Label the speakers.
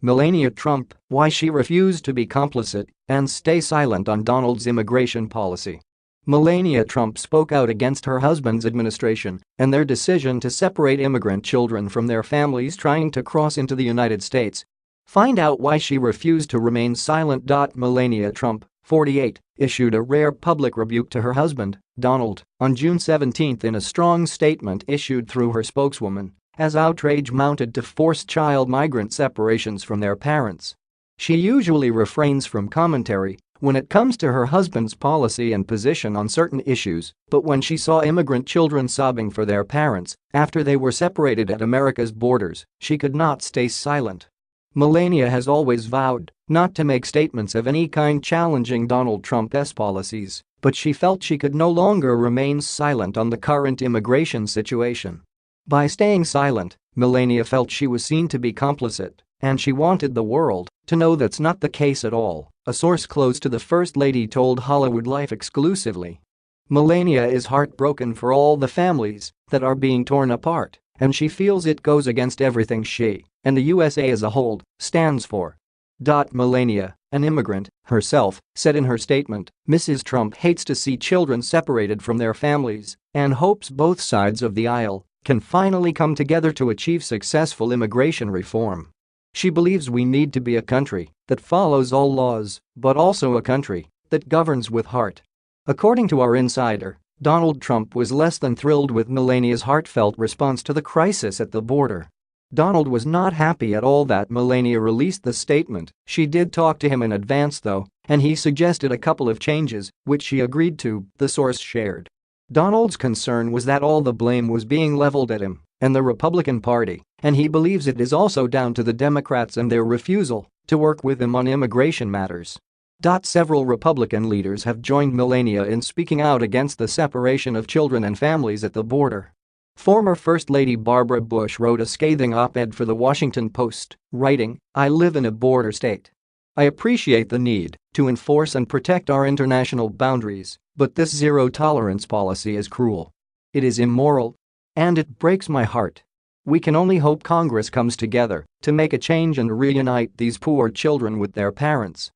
Speaker 1: Melania Trump, why she refused to be complicit and stay silent on Donald's immigration policy. Melania Trump spoke out against her husband's administration and their decision to separate immigrant children from their families trying to cross into the United States. Find out why she refused to remain silent. Melania Trump, 48, issued a rare public rebuke to her husband, Donald, on June 17 in a strong statement issued through her spokeswoman, as outrage mounted to forced child migrant separations from their parents. She usually refrains from commentary when it comes to her husband's policy and position on certain issues, but when she saw immigrant children sobbing for their parents after they were separated at America's borders, she could not stay silent. Melania has always vowed not to make statements of any kind challenging Donald Trump's policies, but she felt she could no longer remain silent on the current immigration situation. By staying silent, Melania felt she was seen to be complicit, and she wanted the world to know that's not the case at all, a source close to the First Lady told Hollywood Life exclusively. Melania is heartbroken for all the families that are being torn apart, and she feels it goes against everything she and the USA as a whole stands for. Melania, an immigrant herself, said in her statement, Mrs. Trump hates to see children separated from their families and hopes both sides of the aisle can finally come together to achieve successful immigration reform. She believes we need to be a country that follows all laws, but also a country that governs with heart. According to our insider, Donald Trump was less than thrilled with Melania's heartfelt response to the crisis at the border. Donald was not happy at all that Melania released the statement. She did talk to him in advance though, and he suggested a couple of changes, which she agreed to, the source shared. Donald's concern was that all the blame was being leveled at him and the Republican Party, and he believes it is also down to the Democrats and their refusal to work with him on immigration matters. Several Republican leaders have joined Melania in speaking out against the separation of children and families at the border. Former First Lady Barbara Bush wrote a scathing op-ed for The Washington Post, writing, "I live in a border state. I appreciate the need to enforce and protect our international boundaries, but this zero-tolerance policy is cruel. It is immoral. And it breaks my heart. We can only hope Congress comes together to make a change and reunite these poor children with their parents."